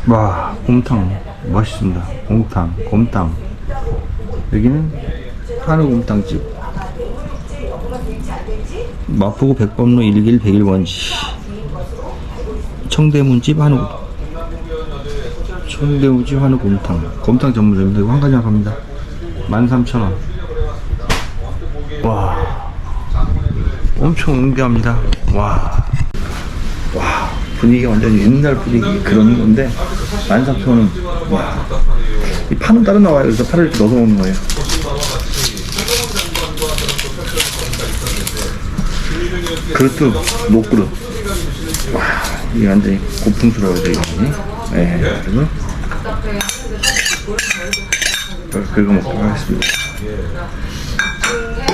와, 곰탕 맛있습니다. 곰탕. 여기는 한우곰탕집. 마포구 백범로 1길 101번지. 청대문집 청대문집 한우곰탕. 곰탕 전문점입니다. 이거 한 가지만 갑니다. 13,000원. 와, 엄청 응대합니다. 와, 분위기가 완전히 옛날 분위기 그런 건데 13,000원. 이 파는 따로 나와요. 그래서 파를 이렇게 넣어서 먹는 거예요. 그릇도 녹그릇. 와, 이게 완전히 고풍스러워요. 이게. 네, 그리고 긁어 먹도록 하겠습니다.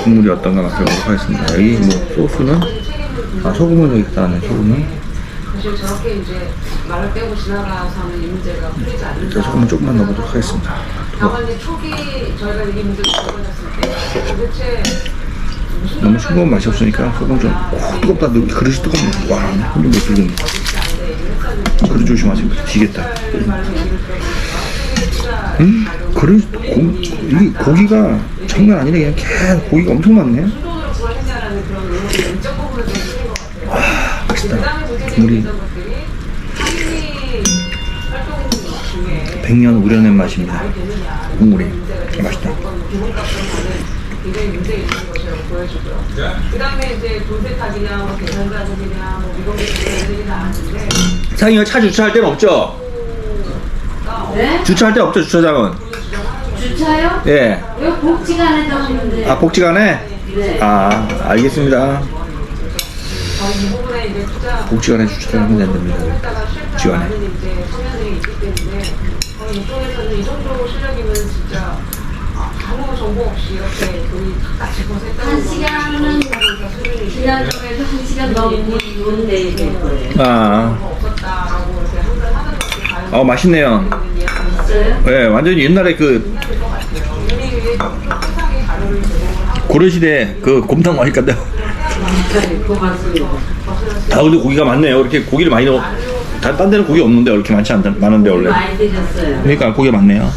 국물이 어떤가 맛보도록 하겠습니다. 여기 뭐 소스는 소금은 여기 갖다 놨네. 소금은 사실 저렇게 이제 말을 빼고 지나가서 하는 이 문제가 풀리지 않는다. 소금 조금만 넣어보도록 하겠습니다. 다만 이제 초기 저희가 이 문제를 접어졌을 때 도대체 너무 싱거운 맛이 없으니까 소금 좀 뜨겁다. 그릇이 뜨겁네. 와, 손좀 못 들겠네. 그릇 조심하세요. 지겠다. 그릇 이게 고기가 장난 아니네. 그냥 계속 고기가 엄청 많네. 와, 맛있다. 국물이 100년 우려낸 맛입니다. 국물이 맛있다. 굉장히 문제 있는 것이라고 보여주고요. 그 다음에 이제 돌배탁이냐, 뭐 계산자들이냐, 뭐 미공개들이 나왔는데. 사장님, 차 주차할 데는 없죠? 네? 주차할 데 없죠, 주차장은? 주차요? 예. 여기 복지관에 적었는데. 아, 복지관에? 네. 아, 알겠습니다. 이 부분에 이제 투자. 복지관에 주차하면 된답니다. 복지관에. 이제 서면들이 있기 때문에 이쪽에서는 이 정도 실력이면 진짜 아무 정보 없이 이렇게 돈이 딱 집어서 했다는 1시간은 지난주에도 1시간 넘는데 이게 거예요. 아, 없었다라고 이렇게 항상 하는 것이 봐요. 맛있네요. 있어요? 예, 완전히 옛날에 그 고려시대 그 곰탕 맛있 같다. 고맙습니다. 아, 근데 고기가 많네요. 이렇게 고기를 많이 넣어. 딴 데는 고기 없는데 이렇게 많은데 원래. 많이 드셨어요. 그러니까 고기가 많네요.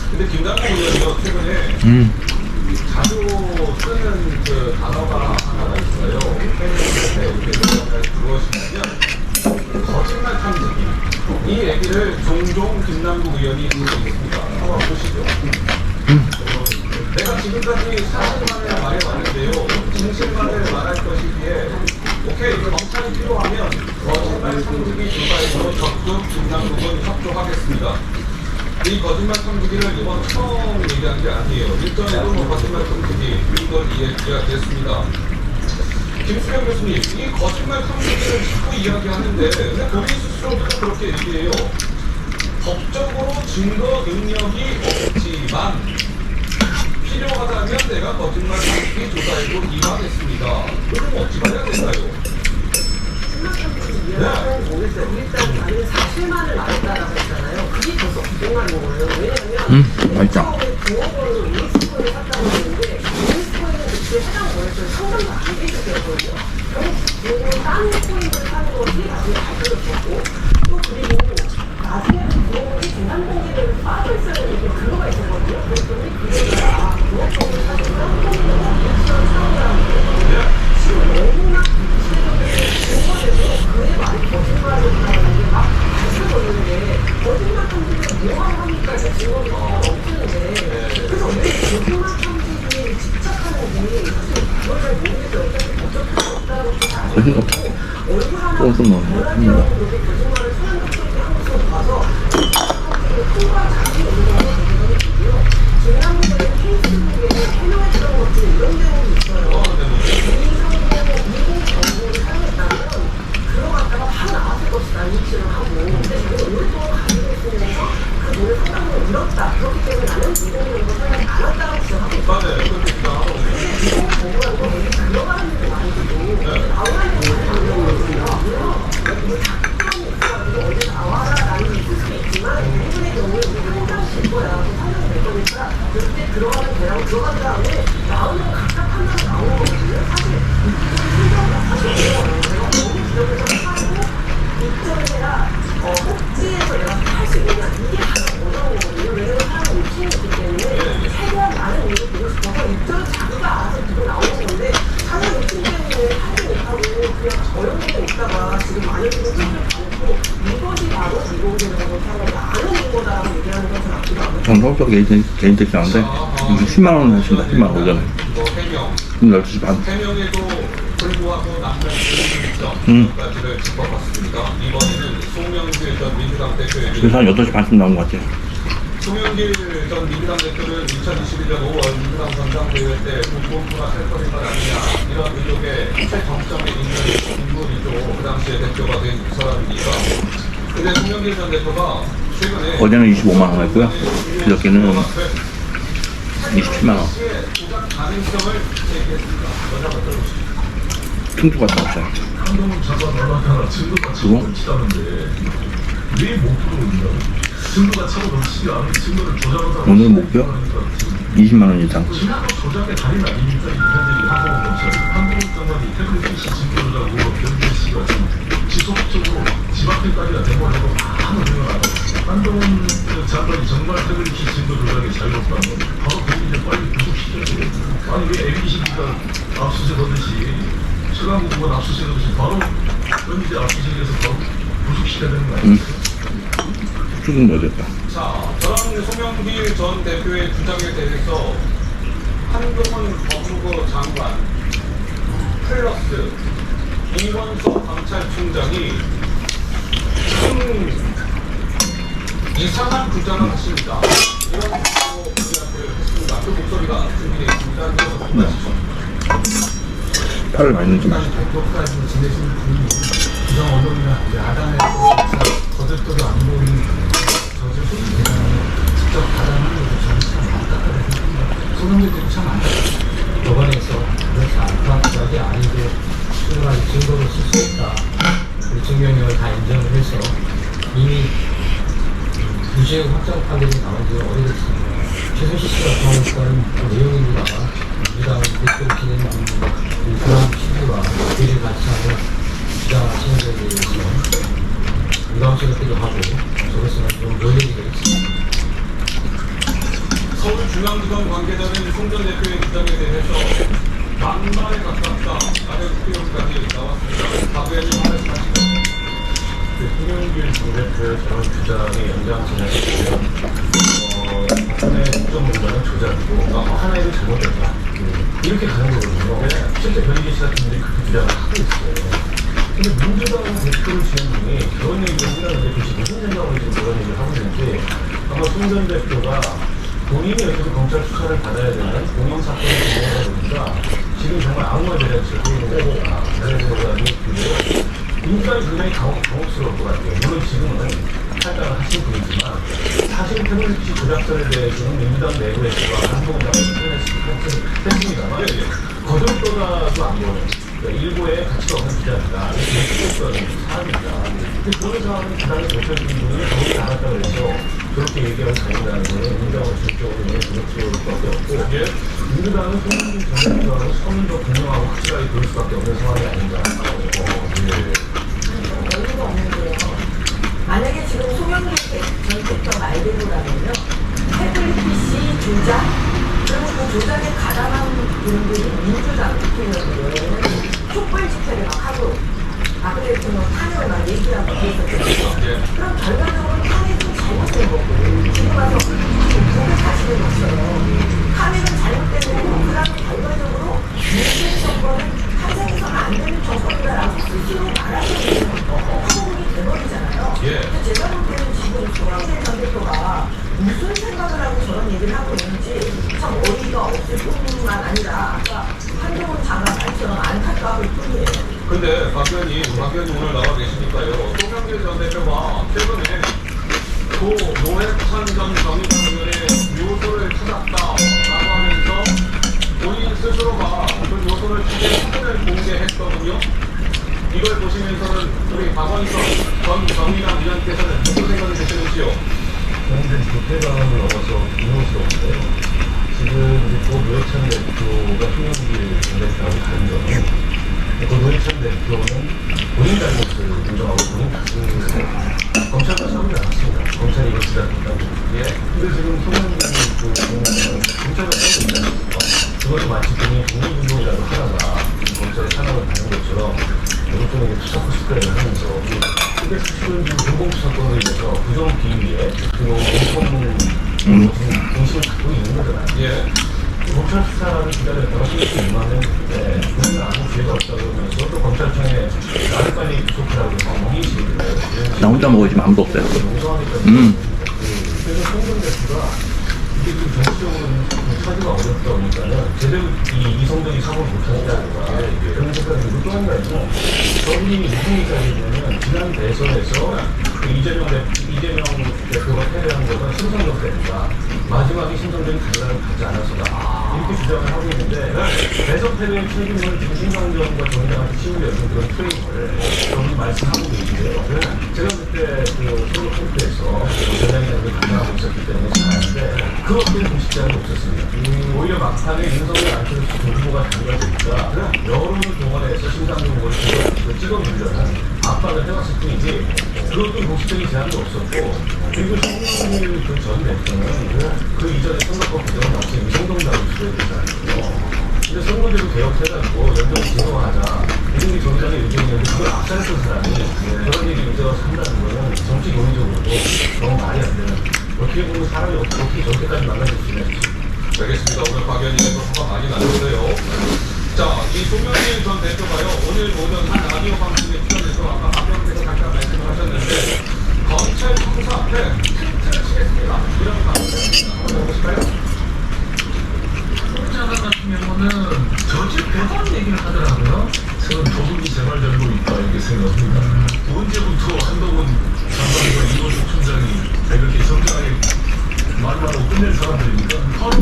자주 쓰는 그 단어가 하나가 있어요. 무엇이냐면 거짓말 탐지기. 이 얘기를 종종 김남국 의원이 하고 있습니다. 한번 보시죠. 내가 지금까지 사실만을 말해왔는데요. 진실만을 말할 것이기에 오케이, 검찰이 필요하면 거짓말 탐지기 조사에서 적극 김남국은 협조하겠습니다. 이 거짓말 탐지기를 이번 처음 얘기한 게 아니에요. 일전에도 뭐 거짓말 탐지기 이걸 이야기했습니다. 김수경 교수님, 이 거짓말 탐지기를 자꾸 이야기하는데 왜 본인 스스로도 그렇게 얘기해요? 법적으로 증거 능력이 없지만 필요하다면 내가 거짓말 탐지기 조사에도 임하겠습니다. 그럼 어찌 해야 될까요? 일단 사실만을 말했다라고 했잖아요. 그게 벌써 부정하는 거예요. 왜냐면 맛있다. 부업으로 리스크를 샀다고 했는데 리스크는 그때 해당 거래소에 상담도 안 해주더라고요. 결국 딴 코인을 사는 거 뒤에 나중에 발표를 했고 또 그리고 나중에 부업이 중간공개를 빠져있어야 되는 그거가 있었거든요. 그랬더니 그게 부업을 사는 중간공개를 빠져있어야 상황이라는 거예요. 지금 너무나 그의 말이 거짓말을 하는 게 막 밝혀졌는데 거짓말 탐지기를 뭐하러 합니까? 이제 증거가 없는데 그래서 왜 거짓말 탐지기에 집착하는지 그걸 잘 모르겠어요. 어쩔 수 없다고 고기가 조금 넣어요. 그렇게 거짓말을 수행 적성에 한 것으로 봐서 통과 자기 운동을 이고요. 중남부의 페이스북에 해명했던 것들 이런 내용이 있어요. 개인정보 미국 정보를 사용했다면 들어갔다가 바로 나왔을 것이다 인식을 하고 근데 저는 오랫동안 가지고 있으면서 그 돈을 상당히 잃었다 그렇기 때문에 나는 미국으로 사용하지 않았다고 지적하고 있어요. 맞아요. 그렇게 주장하고 근데 미국 정부가 또 여기 들어가는 데도 많이 되고 나오는 데도 많이 안 들어오거든요. 물론 이 작성이 사업자 개인 택시 하는데 10만원 하신다. 10만원 오전에. 뭐 3명, 12시 반. 3명에도 불구하고 남는 점까지를 짚어봤습니다. 이번에는 송영길 전 민주당 대표의 그래서 한 8시 반쯤 나온 것 같아요. 송영길 전 민주당 대표는 2021년 5월 민주당 전당대회 때 공pon부가 살 것인 것 아니냐 이런 의혹의 최정점에 있는 인물이죠. 그 당시에 대표가 된 사람이니까. 근데 송영길 전 대표가 최근에 어제는 25만원 했고요. 그저께는 27만원. 조작 가능성을 제기했습니다. 먼저 들어보시죠. 충주 갔다 왔어요. 한동훈 장관 얼마나 증거가 그거? 차고 치다는데 왜 못 들어오냐고. 증거가 차고 넘치지 않은 증거를 조작한다고. 오늘 목표 20만원 이상. 증거 조작의 달인 아닙니까? 이 현재 한동훈 검찰. 한동훈 장관이 태블릿 씨 증거 조작하고 변태 씨가 지금 지속적으로 집 앞에까지가 대모하고 많은 생각을 하고 한동훈 장관이 정말 태블릿 씨 증거 조작에 자유롭다면 바로 그 이제 빨리 구속시켜야 돼요. 아니 왜 MBC가 압수수색 하듯이 최강욱 의원 압수수색 하듯이 바로 현재 압수수색에서 바로 구속시켜야 되는 거 아닙니까? 출근 어졌다. 자, 저는 송영길 전 대표의 주장에 대해서 한동훈 법무부 장관 플러스 이원수 검찰총장이 이상한 주장을 하십니다. 이런 식으로 이야기를 했습니다. 그 목소리가 준비되어 있습니다. 이어서 말씀하시죠. 팔을 많이 넣지 마. 대표까지 지내신 분이 부정 언론이나 야당에서 거들떠도 안 보이는 저질 소리 직접 받아하는 것도 저는 참 안타깝다고 생각합니다. 소명들도 참 안타깝다. 법원에서 그래서 안타깝게 아닌데 충분하게 증거를 쓸 수 있다. 그 증명력을 다 인정을 해서 이미 유죄 확정 판결이 나온 지가 오래됐습니다. 최순실 씨가 정했던 그 내용인데다가 민주당 대표 지내는 분들 그런 시부가 일을 같이 하는 주장하시는 것에 대해서 부담스럽기도 하고 저로서는 좀 놀리기도 했습니다. 서울중앙지검 관계자는 송 전 대표의 주장에 대해서 만만에 가깝다 라는 표현까지 나왔습니다. 박 의원님 말씀하시죠. 송영길 전 대표의 저런 주장의 연장선에서 하나의 국정농단은 조작이고 하나의 잘못됐다. 이렇게 가는 거거든요. 실제 변희재 씨 같은 분들이 그렇게 주장을 하고 있어요. 근데 민주당 대표를 지은 분이 그런 얘기를 한다는데 도대체 무슨 생각으로 지금 그런 얘기를 하고 있는지 아마 송 전 대표가 본인이 여기서 검찰 수사를 받아야 되는 공영 사건을 진행하다 보니까 지금 정말 아무런 대잔치를 하고 있는 거니까 대단히 민주당이 굉장히 당혹스러울 것 같아요. 물론 지금은 탈당을 하신 분이지만 사실 태블릿 조작설에 대해서는 민주당 내부에서 한동훈 장관이 했습니다만 거들떠다도 안 보는 그러니까 일부의 가치가 없는 주장이다. 이렇게 했었던 사람입니다. 근데 그런 상황을 주장을 못해주는 분이 거기 나갔다고 해서 그렇게 얘기하고 다닌다는 거는 민주당을 전적으로 부정스러울 수밖에 없고 민주당은 송영길 전 대표하고 선을 더 분명하고 확실하게 그럴 수밖에 없는 상황이 아닌가. 어이가 없는데요. 만약에 지금 송영길 전 대표 말대로라면요. 태블릿 PC 조작, 그리고 그 조작에 가담한 분들이 민주당 대통령을 촛불 집회를 막 하고 박 대통령 탄핵을 막 얘기하고 그랬었거든요. 그럼 결과적으로 탄핵은 잘못된 거고 지금 와서 누구 자신은 없어요. 탄핵은 잘못된 거고 그 다음에 결과적으로 문재인 정권은 탄생해서 안 되는 정권이다라고 스스로 말하는 한국이 돼버리잖아요. 근데 제가 볼 때는 지금 송영길 전 대표가 무슨 생각을 하고 저런 얘기를 하고 있는지 참 어이가 없을 뿐만 아니라 아까 한동훈 장관 말처럼 안타까울 뿐이에요. 근데 박 의원님 오늘 나와 계시니까요. 송영길 전 대표가 최근에 고 노회찬 전 정의당 의원의 요소를 찾았다라고 하면서 본인 스스로가 그 요소를 찾은 사진을 공개했거든요. 이걸 보시면서는 우리 박원석 전 정의당 의원께서는 무슨 생각이 드시는지요? 저는 조폐당을 넘어서 분노스러운데요. 지금 이제 고 노회찬 대표가 송영길 전 대표하고 다른 점은 그 노회찬 대표는 본인 잘못을 인정하고 본인 탓을 검찰과 싸우지 않았습니다. 검찰이 이걸 지적했다고. 근데 지금 송영길 그 공무원은 검찰과 싸우고 있지 않습니까? 그것도 마치 본인이 독립운동이라도 하다가 검찰의 탄압을 받는 것처럼 이것저것 이제 투사코 스프레이를 하면서 근데 사실은 지금 공공수사권을 위해서 부정 비위에 그리고 공범 기다렸다가 실수 임하는 우리는 아무 기회가 없다 그러면서 또 검찰청에 나를 빨리 구속하라고 해서 이의식을 나 혼자 먹어야지 아무도 없어요. 용서하니까 그래서 송전 대표가 이게 좀 정치적으로는 차지가 어렵다 보니까는 제대로 이 이성적인 사고를 못하는 게 아닌가 그런 생각이 들고 또 한 가지는 저분이 무슨 얘기하냐면 지난 대선에서 그 이재명 대표가 패배한 거가 신성적 때문이다. 마지막에 신성적인 결과를 가지 않았었다. 이렇게 주장을 하고 있는데 대선 패배의 책임을 지금 신성적과 정의당한테 치우려는 그런 프레임을 저분이 말씀하고 계신데요. 제가 그때 그 서울 캠프에서 전당이라는 감당하고 있었기 때문에 잘 아는데 그 어떤 공식자는 없었습니다. 오히려 막판에 윤석열 안철수 두 후보가 당겨지니까 여론을 동원해서 심상정 후보를 찍어 누르려는 압박을 해왔을 뿐이지 그것도 공식적인 제한도 없었고 그리고 송영길 전 대표는 그 이전에 선거법 개정을 마치 위성동작을 주도해야 되잖아요. 근데 선거제도 개혁해가지고 연정 진화하자 이런 게 정의당의 의견이었는데 그걸 악살했던 사람이 그런 얘기 이제와 한다는 거는 정치 논리적으로도 너무 말이 안 되는 어떻게 보면 사람이 어떻게 저렇게까지 만나줄 수 있는지. 알겠습니다. 오늘 박연희에서 화가 많이 났는데요. 자, 이 송영길 전 대표가요, 오늘 오전 한 라디오 방송에 출연해서 아까 박연희께서 잠깐 말씀을 하셨는데, 검찰 청사 앞에 텐트를 치겠습니다. 이런 말씀을 한번 해보실까요? 장관 같은 경우는 저질 배반 얘기를 하더라고요. 저는 도둑이 재발되고 있다 이렇게 생각합니다. 언제부터 한동훈 장관과 이호석 총장이 이렇게 정당하게 말하고 끝낸 사람들이니까 바로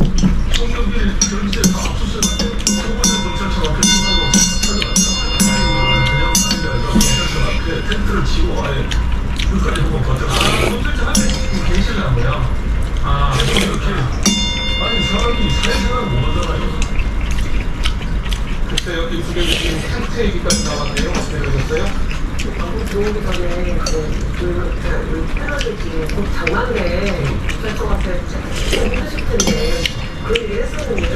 송영길 경제에서 압수수색 때 소문을 검찰청 앞에 수사로 찾아왔다. 그냥 하는 게 아니라 검찰청 앞에 텐트를 치고 아예 끝까지 한번 버텨봤다. 검찰청 앞에 계시는 거야. 이렇게 아니 사람이 사회생활을 못하잖아요. 글쎄요, 김수겸 교수님 텐트 얘기까지 나왔네요. 어떻게 되셨어요? 방금 들어오기 전에 패널들 중에 곧 장난에 국장청 앞에 힘드실 텐데 그 얘기를 했었는데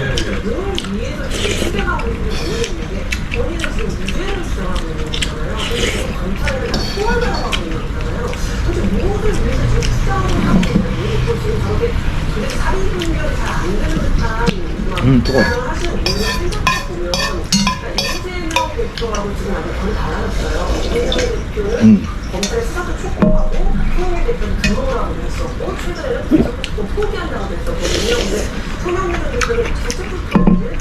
늘 위에서 지금 수행하고 있는 모르겠는데 본인은 지금 무죄를 주장하고 있는 거잖아요. 근데 지금 검찰을 다 소환을 하고 있는 거잖아요. 근데 무엇을 위해서 지금 수장을 하고 있는지 또 지금 저렇게 그래 살인 분별이 잘 안 되는 듯한 뜨거워. 하시는 분을 생각해보면 이재명 대표하고 지금 아직 거의 달라졌어요. 이재명 대표는 검찰의 수사도 촉구하고 송영길 대표는 들어오라고 그랬었고 최근에는 정책부터 포기한다고 그랬었거든요. 근데 송영길 대표는 정책부터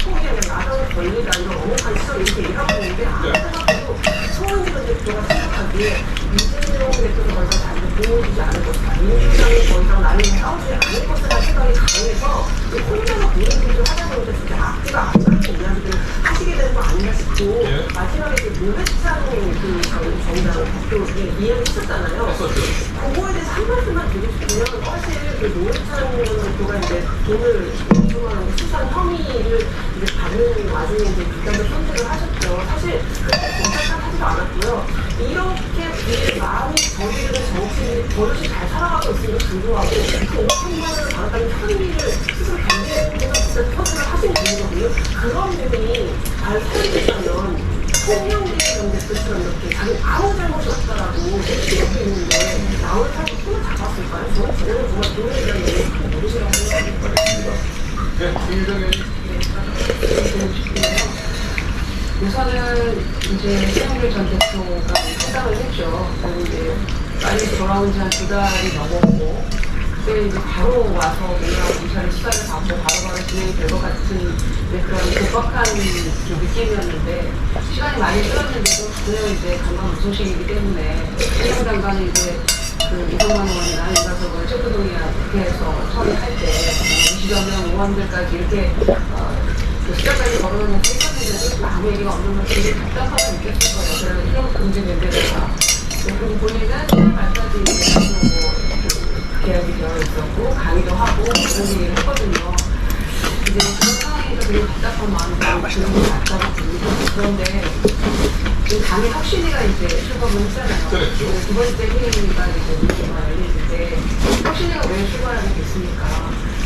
포기하면 나라를 걸리다 이런 어묵한 시절 이렇게 일하고 있는데 아무 생각해도 송영길 대표가 생각하기에 이재명 대표가 더 이상 자기를 보호해주지 않을 것이다. 민주당이 더 이상 나를 싸우지 않을 것이라는 생각이 강해서 혼자서 그런 일을 하다 보니까 진짜 앞뒤가 안 맞는 이야기들을 하시게 되는 거 아닌가 싶고 마지막에 그 노회찬 그 정당 대표 이야기 했었잖아요. 그거에 대해서 한 말씀만 드리고 싶으면 사실 그 노회찬 대표가 이제 돈을 5천만 원 수상 혐의를 이제 받는 와중에 이제 극단적 선택을 하셨죠. 사실 그때 검찰 탓하지도 않았고요. 이렇게 마음이 저지르는 정치인이 버릇이 잘 살아가고 있음에도 불구하고 그 5천만 원을 받았다는 혐의를 스스로 견제해서 선택을 하신 분이거든요. 그런 부분이 잘 살펴보면 송영길 전 대표처럼 이렇게 자기 아무 잘못이 없다라고 이렇게 있는데 나올 타고 손을 잡았을까요? 저는 제대로 정말 돈에 대한 얘기를 모르시라고 생각합니다. 네, 김유정의 우선은 이제 송영길 전 대표가 해당을 했죠. 그리고 이제 빨리 돌아온 지 한 2달이 넘었고, 그때 이제 바로 와서 뭔가 검찰의 수사를 받고 바로바로 진행이 될 것 같은 그런 급박한 느낌이었는데, 시간이 많이 끌었는데도 그냥 이제 간판 무소식이기 때문에 행정장관이 이제 그 200만 원이나 인가석을 체크동의안에 해서 처리할 때 20여 명 의원들까지 이렇게 시작까지 걸어놓는 생각했는데 아무 얘기가 없는 걸 되게 답답하게 느꼈을 거예요. 그래서 이런 금지된데다가 그리고 본인은 10월 말까지 계약이 되어 있었고 강의도 하고 그런 얘기를 했거든요. 이제 그런 상황에서 되게 답답한 마음이 드는 것 같다고 듭니다. 그런데 지금 강의 혁신위가 이제 출범을 했잖아요. 두 번째 회의가 이제 문제가 열릴 때 혁신위가 왜 출범하게 됐습니까?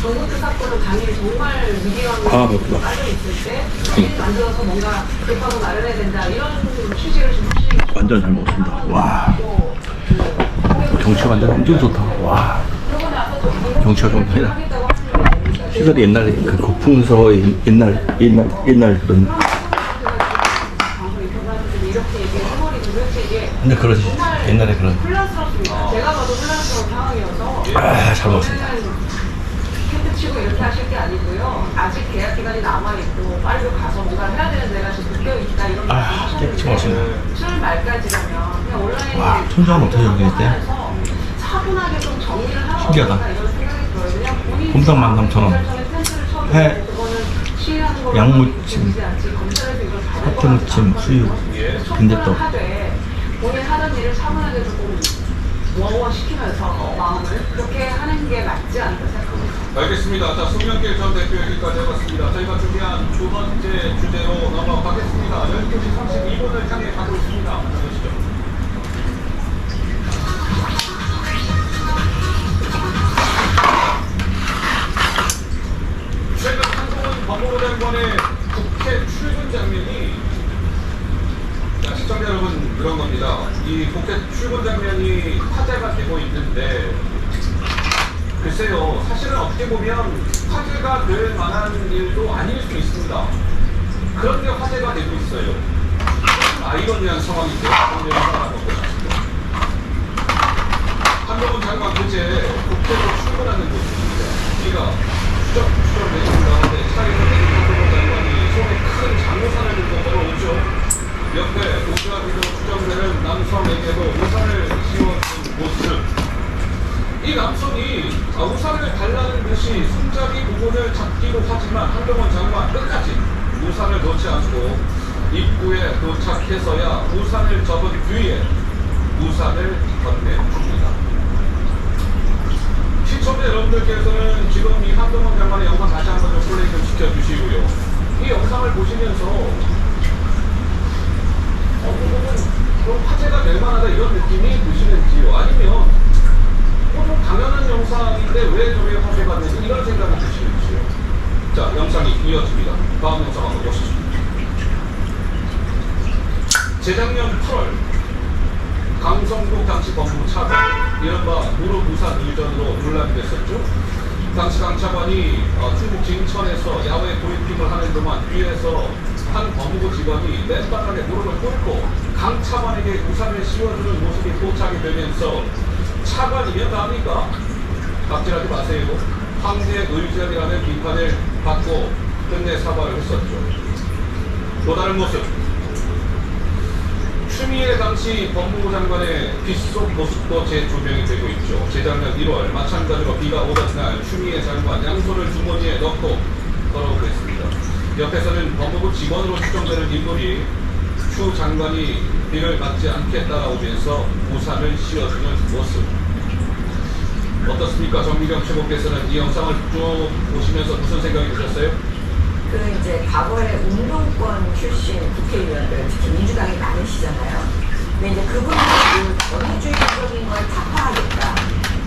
정부트 사건은 당연히 정말 위기감이 깔려 있을 때 혁신위 만들어서 뭔가 급하고 마련해야 된다 이런 취지를 좀 확실히 완전 잘 먹었습니다. 와. 정치가 완전 엄청 좋다. 와. 정치가 좀 아니라 시설이 옛날에 그 고풍서의 옛날 그런. 방송 인터뷰하면서 이렇게 얘기해버리고 도대체 이게 근데 그러지. 정말 옛날에 그런. 혼란스럽습니다. 제가 봐도 혼란스러운 상황이어서 잘 먹었습니다. 텐트 치고 이렇게 하실 게 아니고요. 아직 계약 기간이 남아있고 빨리 가서 뭔가 해야 되는 데가 지금 묶여있다 이런 말씀 깨끗이 먹었습니다. 7월 말까지라면 그냥 온라인 와, 천장은 어떻게 여기 있대? 차분하게 좀 정리를 하고 신기하다. 이런 생각이 들어요. 그냥 본인이 곰탕 13,000원. 텐트를 쳐도 회, 그거는 시위하는 걸로 양무침, 보이지 않지. 검찰에서 이걸 다른 하트무침, 수육, 빈대떡. 하되 본인 하던 일을 차분하게 조금 워워시키면서 마음을 그렇게 하는 게 맞지 않다 생각합니다. 알겠습니다. 자, 송영길 전 대표 여기까지 해봤습니다. 저희가 준비한 두 번째 주제로 넘어가겠습니다. 12시 32분을 향해 가고 있습니다. 보시죠. 최근 한동훈 법무부 장관의 국회 출근 장면이, 자, 시청자 여러분, 그런 겁니다. 이 국회 출근 장면이 화제가 되고 있는데, 글쎄요, 사실은 어떻게 보면 화제가 될 만한 일도 아닐 수 있습니다. 그런데 화제가 되고 있어요. 좀 아이러니한 상황인데, 그런 영상을 한번 보겠습니다. 한동훈 장관 그제 국회로 출근하는 모습입니다. 우리가 추적 내리는 가운데 차에서 내린 한동훈 장관이 손에 큰 장우산을 들고 걸어오죠. 옆에 우주하기로 추정되는 남성에게도 우산을 씌워준 모습. 이 남성이 우산을 달라는 듯이 손잡이 부분을 잡기로 하지만 한동훈 장관 끝까지 우산을 놓지 않고 입구에 도착해서야 우산을 접은 뒤에 우산을 건네줍니다. 시청자 여러분들께서는 지금 이 한동훈 장관의 영상 다시 한번 좀 플레이 좀 시켜주시고요. 이 영상을 보시면서 좀 화제가 될 만하다 이런 느낌이 드시는지요? 아니면 좀 당연한 영상인데 왜 저게 화제가 되지? 이런 생각이 드시는지요? 자, 영상이 이어집니다. 다음 영상 한번 보시죠. 재작년 8월 강성동 당시 법무부 차관 이른바 무릎 우산 의전으로 논란이 됐었죠. 당시 강 차관이 충북 진천에서 야외 브리핑을 하는 동안 뒤에서 한 법무부 직원이 맨바닥에 무릎을 꿇고 강 차관에게 우산을 씌워주는 모습이 포착이 되면서 차관이면 답니까? 갑질하지 마세요. 황제 의전이라는 비판을 받고 끝내 사과를 했었죠. 또 다른 모습. 추미애 당시 법무부 장관의 빗속 모습도 재조명이 되고 있죠. 재작년 1월 마찬가지로 비가 오던 날 추미애 장관 양손을 주머니에 넣고 걸어오고 있습니다. 옆에서는 법무부 직원으로 추정되는 인물이 추 장관이 비를 맞지 않게 따라오면서 우산을 씌워주는 모습. 어떻습니까? 정미경 최고께서는 이 영상을 쭉 보시면서 무슨 생각이 드셨어요? 그 이제 과거에 운동권 출신 국회의원들, 특히 민주당이 많으시잖아요. 근데 이제 그분들이 원주의적인 걸 타파하겠다.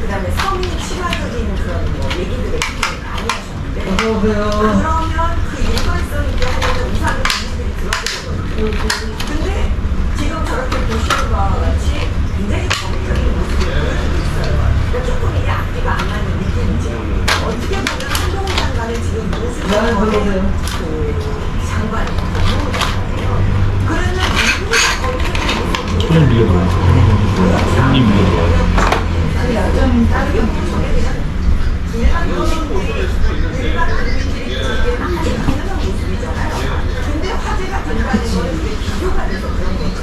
그 다음에 서민 친화적인 그런 뭐 얘기들을 굉장히 많이 하셨는데, 그러면 그 일관성 있게 하려면 우산을 국민들이 들어야 되거든요. 근데 지금 저렇게 보시는 바와 같이 굉장히 거부적인 모습을 보여주고 있어요. 그러니까 조금 이게 앞뒤가 안 맞는 느낌이죠. 어떻게 보면 한동훈 장관은 지금 보수적인 그 장관이 너무 장관이에요. 그러면 누구가 거기서 손을 밀어줘요. 손님 밀어줘요. 아니 나좀 다르게 정해지잖아요. 일반 국민들이 당연한 모습이잖아요. 근데 화제가 된다는 거는 이게 비교가 돼서 그런 거죠.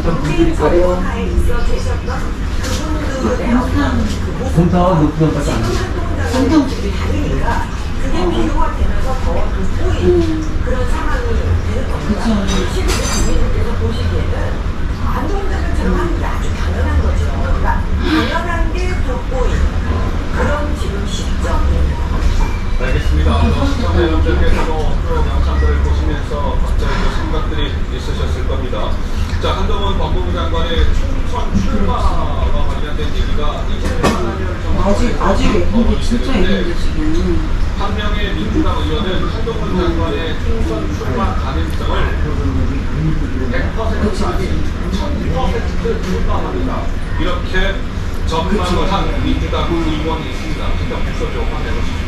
국민 정권하에 있어 계셨던 그분들의 어떤 그 모습과 지금 한동훈 장관이 다르니까 그게 비교가 되면서 더 돋보이는 그런 상황이 되는 겁니다. 실제 국민들께서 보시기에는 한동훈 장관처럼 하는 게 아주 당연한 거죠. 그러니까 당연한 게 돋보이는 그런 지금 시점입니다. 알겠습니다. 시청자 여러분들께서도 또 영상들을 보시면서 각자의 생각들이 있으셨을 겁니다. 자, 한동훈 법무부 장관의 총선 출마와 관련된 얘기가 아직 애기인데 진짜 애기인데 지금 한 명의 민주당 의원은 한동훈 장관의 총선 출마 가능성을 100%까지 1000% 출마합니다. 이렇게 전망을 한 민주당 의원이 있습니다. 일단 목소리 좀 한번 내보시죠.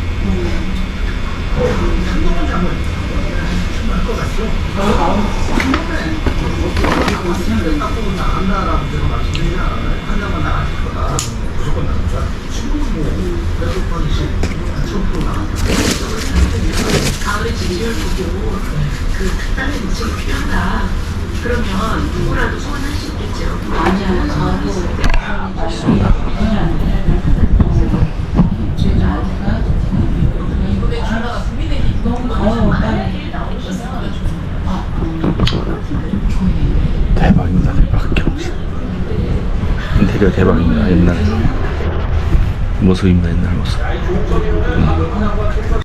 가을의 지지율 보고 그 특단의 대책이 필요하다. 그러면 누구라도 소환할 수 있겠죠. 맛있습니다. 이번에 주나가 국민의힘 너무 많아요. 대박입니다. 대박. 인테리어 대박입니다. 옛날 모습입니다. 옛날 모습.